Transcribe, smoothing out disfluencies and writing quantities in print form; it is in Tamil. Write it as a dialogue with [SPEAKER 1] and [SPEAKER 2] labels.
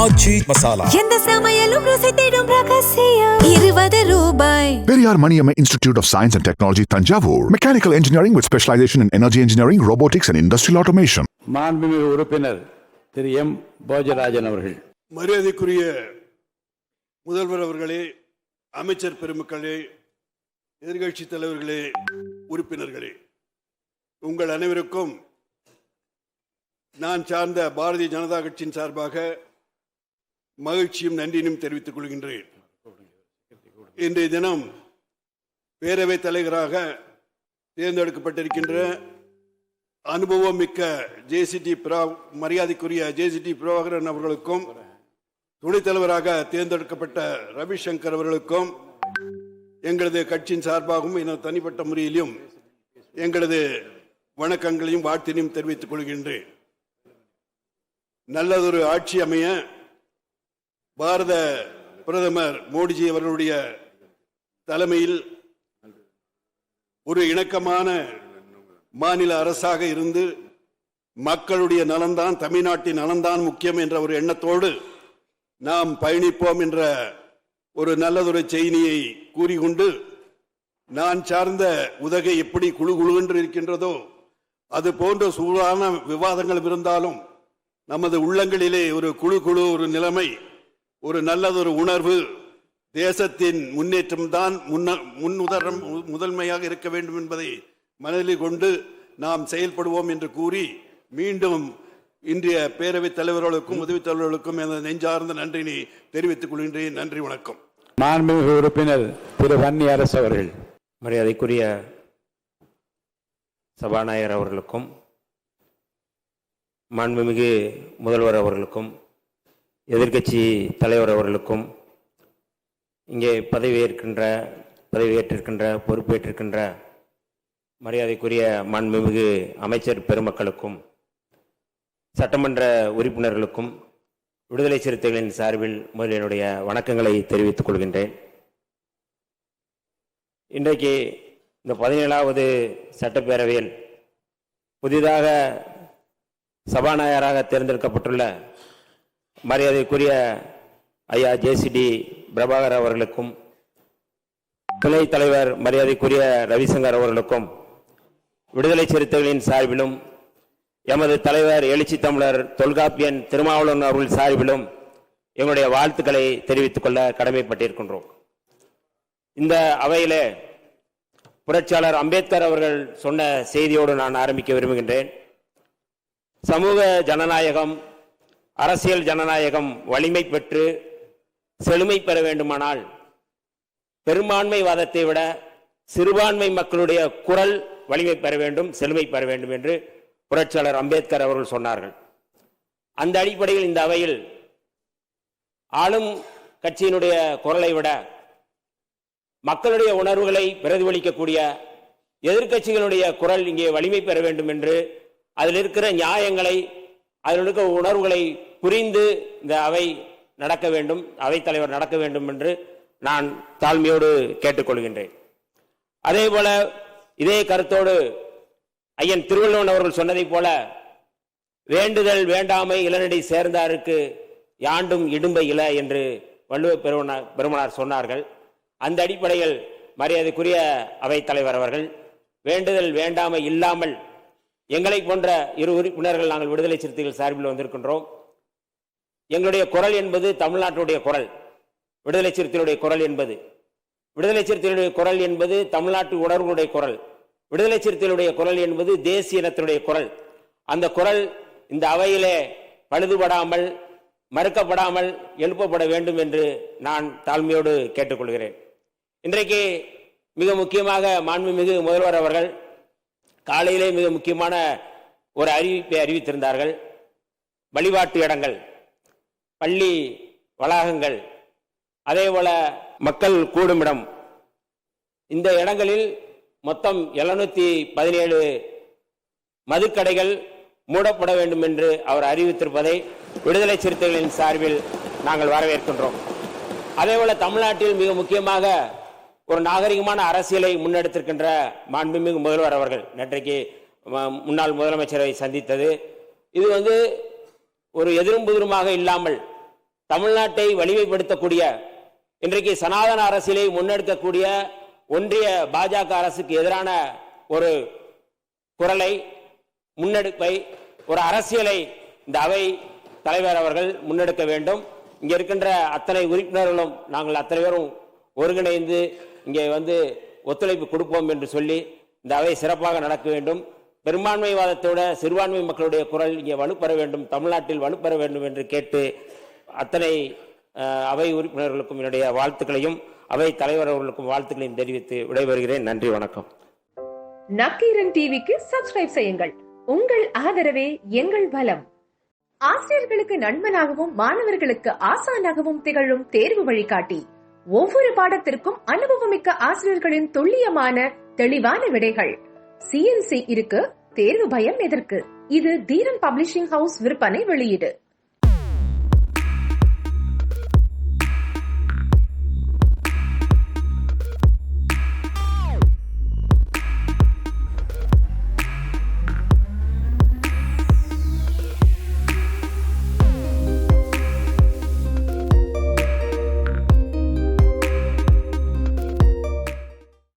[SPEAKER 1] ஆச்சி மசாலா.
[SPEAKER 2] எந்த சமையலும் ருசி தேடும் ரகசியம் 20 ரூபாய்.
[SPEAKER 3] Periyar Maniamma Institute of Science and Technology, Tanjavur. Mechanical engineering with specialization in energy engineering, robotics and industrial automation.
[SPEAKER 4] மாண்புமிகு உறுப்பினர் திரு எம் போஜராஜன் அவர்கள்.
[SPEAKER 5] மரியாதைக்குரிய முதல்வர் அவர்களே, அமைச்சர் பெருமக்களே, எதிர்கட்சி தலைவர்களே, உறுப்பினர்களே, உங்கள் அனைவருக்கும் நான் சார்ந்த பாரதிய ஜனதா கட்சியின் சார்பாக மகிழ்ச்சியும் நன்றியும் தெரிவித்துக் கொள்கின்றேன். இன்றைய தினம் பேரவைத் தலைவராக தேர்ந்தெடுக்கப்பட்டிருக்கின்ற அனுபவம் மிக்க மரியாதைக்குரிய ஜேசிடி பிரபாகரன் அவர்களுக்கும், துணைத் தலைவராக தேர்ந்தெடுக்கப்பட்ட ரவிசங்கர் அவர்களுக்கும் எங்களது கட்சியின் சார்பாகவும் என தனிப்பட்ட முறையிலும் எங்களது வணக்கங்களையும் வாழ்த்தினையும் தெரிவித்துக் கொள்கின்றேன். நல்லதொரு ஆட்சி அமைய பாரத பிரதமர் மோடிஜி அவர்களுடைய தலைமையில் ஒரு இணக்கமான மாநில அரசாக இருந்து மக்களுடைய நலன்தான், தமிழ்நாட்டின் நலன்தான் முக்கியம் என்ற ஒரு எண்ணத்தோடு நாம் பயணிப்போம் என்ற ஒரு நல்லதொரு செய்தியை கூறிக்கொண்டு, நான் சார்ந்த உதகை எப்படி குழு குழுவென்று இருக்கின்றதோ அது போன்ற சூடான விவாதங்கள் இருந்தாலும் நமது உள்ளங்களிலே ஒரு குழு ஒரு நிலைமை, ஒரு நல்லதொரு உணர்வு, தேசத்தின் முன்னேற்றம் தான் முதன்மையாக இருக்க வேண்டும் என்பதை மனதில் கொண்டு நாம் செயல்படுவோம் என்று கூறி, மீண்டும் இன்றைய பேரவைத் தலைவர்களுக்கும் உதவித் தலைவர்களுக்கும் எனது நெஞ்சார்ந்த நன்றினை தெரிவித்துக் கொள்கின்றேன். நன்றி, வணக்கம்.
[SPEAKER 4] மாண்புமிகு உறுப்பினர் திரு வன்னி அரசு அவர்கள்.
[SPEAKER 6] மரியாதைக்குரிய சபாநாயகர் அவர்களுக்கும், மாண்புமிகு முதல்வர் அவர்களுக்கும், எதிர்க்கட்சி தலைவர் அவர்களுக்கும், இங்கே பதவியேற்றிருக்கின்ற பொறுப்பேற்றிருக்கின்ற மரியாதைக்குரிய மாண்புமிகு அமைச்சர் பெருமக்களுக்கும், சட்டமன்ற உறுப்பினர்களுக்கும் விடுதலை சிறுத்தைகளின் சார்பில் முதலில் என்னுடைய வணக்கங்களை தெரிவித்துக் கொள்கின்றேன். இன்றைக்கு இந்த 17வது சட்டப்பேரவையில் புதிதாக சபாநாயகராக தேர்ந்தெடுக்கப்பட்டுள்ள மரியாதைக்குரிய ஐயா ஜேசிடி பிரபாகர் அவர்களுக்கும், துணைத் தலைவர் மரியாதைக்குரிய ரவிசங்கர் அவர்களுக்கும் விடுதலை சிறுத்தைகளின் சார்பிலும், எமது தலைவர் எழுச்சி தமிழர் தொல்காப்பியன் திருமாவளவன் அவர்கள் சார்பிலும் எங்களுடைய வாழ்த்துக்களை தெரிவித்துக் கொள்ள கடமைப்பட்டிருக்கின்றோம். இந்த அவையிலே புரட்சியாளர் அம்பேத்கர் அவர்கள் சொன்ன செய்தியோடு நான் ஆரம்பிக்க விரும்புகின்றேன். சமூக ஜனநாயகம், அரசியல் ஜனநாயகம் வலிமை பெற்று செழுமை பெற வேண்டுமானால் பெரும்பான்மைவாதத்தை விட சிறுபான்மை மக்களுடைய குரல் வலிமை பெற வேண்டும், செழுமை பெற வேண்டும் என்று புரட்சியாளர் அம்பேத்கர் அவர்கள் சொன்னார்கள். அந்த அடிப்படையில் இந்த அவையில் ஆளும் கட்சியினுடைய குரலை விட மக்களுடைய உணர்வுகளை பிரதிபலிக்கக்கூடிய எதிர்க்கட்சிகளுடைய குரல் இங்கே வலிமை பெற வேண்டும் என்று, அதில் இருக்கிற நியாயங்களை, அதில் இருக்கிற உணர்வுகளை புரிந்து இந்த அவை நடக்க வேண்டும், அவைத்தலைவர் நடக்க வேண்டும் என்று நான் தாழ்மையோடு கேட்டுக்கொள்கின்றேன். அதே போல இதே கருத்தோடு ஐயன் திருவள்ளுவன் அவர்கள் சொன்னதைப் போல, வேண்டுதல் வேண்டாமை இளநடை சேர்ந்தாருக்கு யாண்டும் இடும்பை இல என்று வள்ளுவ பெருமனார் சொன்னார்கள். அந்த அடிப்படையில் மரியாதைக்குரிய அவைத்தலைவர் அவர்கள் வேண்டுதல் வேண்டாமை இல்லாமல் எங்களை போன்ற இரு உறுப்பினர்கள் நாங்கள் விடுதலை சிறுத்தைகள் சார்பில் வந்திருக்கின்றோம். எங்களுடைய குரல் என்பது தமிழ்நாட்டுடைய குரல், விடுதலை சிறுத்தைகளுடைய குரல் என்பது தமிழ்நாட்டு உணர்வுடைய குரல், விடுதலை சிறுத்தைகளுடைய குரல் என்பது தேசிய இனத்தினுடைய குரல். அந்த குரல் இந்த அவையிலே பழுதுபடாமல், மறுக்கப்படாமல் எழுப்பப்பட வேண்டும் என்று நான் தாழ்மையோடு கேட்டுக்கொள்கிறேன். இன்றைக்கு மிக முக்கியமாக மாண்புமிகு முதல்வர் அவர்கள் காலையிலே மிக முக்கியமான ஒரு அறிவிப்பை அறிவித்திருந்தார்கள். வழிபாட்டு இடங்கள், பள்ளி வளாகங்கள், அதேபோல மக்கள் கூடுமிடம், இந்த இடங்களில் மொத்தம் 717 மதுக்கடைகள் மூடப்பட வேண்டும் என்று அவர் அறிவித்திருப்பதை விடுதலை சிறுத்தைகளின் சார்பில் நாங்கள் வரவேற்கின்றோம். அதேபோல தமிழ்நாட்டில் மிக முக்கியமாக ஒரு நாகரிகமான அரசியலை முன்னெடுத்திருக்கின்ற மாண்புமிகு முதல்வர் அவர்கள் நேற்றைக்கு முன்னாள் முதலமைச்சரை சந்தித்தது, இது ஒரு எதிரும் புதிருமாக இல்லாமல் தமிழ்நாட்டை வலிமைப்படுத்தக்கூடிய, இன்றைக்கு சனாதன அரசியலை முன்னெடுக்கக்கூடிய ஒன்றிய பாஜக அரசுக்கு எதிரான ஒரு குரலை, முன்னெடுப்பை, ஒரு அரசியலை இந்த அவை தலைவர் அவர்கள் முன்னெடுக்க வேண்டும். இங்கே இருக்கின்ற அத்தனை உறுப்பினர்களும் நாங்கள் அத்தனை பேரும் ஒருங்கிணைந்து இங்கே ஒத்துழைப்பு கொடுப்போம் என்று சொல்லி இந்த அவை சிறப்பாக நடக்க வேண்டும். பெரும்பான்மைவாதத்தோட சிறுபான்மை மக்களுடைய குரல் இங்கே வலுப்பெற வேண்டும், தமிழ்நாட்டில் வலுப்பெற வேண்டும் என்று கேட்டு அத்தனை அவை உறுப்பினர்களுக்கும் என்னுடைய வாழ்த்துக்களையும் அவை தலைவர் அவர்களுக்கும் வாழ்த்துக்களையும் தெரிவித்து விடைபெறுகிறேன். நன்றி, வணக்கம்.
[SPEAKER 1] நக்கீரன் டிவிக்கு சப்ஸ்கிரைப் செய்யுங்கள். உங்கள் ஆதரவே எங்கள் பலம். ஆசிரியர்களுக்கு நண்பனாகவும் மாணவர்களுக்கு ஆசானாகவும் திகழும் தேர்வு வழிகாட்டி. ஒவ்வொரு பாடத்திற்கும் அனுபவமிக்க ஆசிரியர்களின் துல்லியமான தெளிவான விடைகள். CNC இருக்கு, தேர்வு பயம் எதற்கு? இது தீரன் பப்ளிஷிங் ஹவுஸ் விற்பனை வெளியீடு.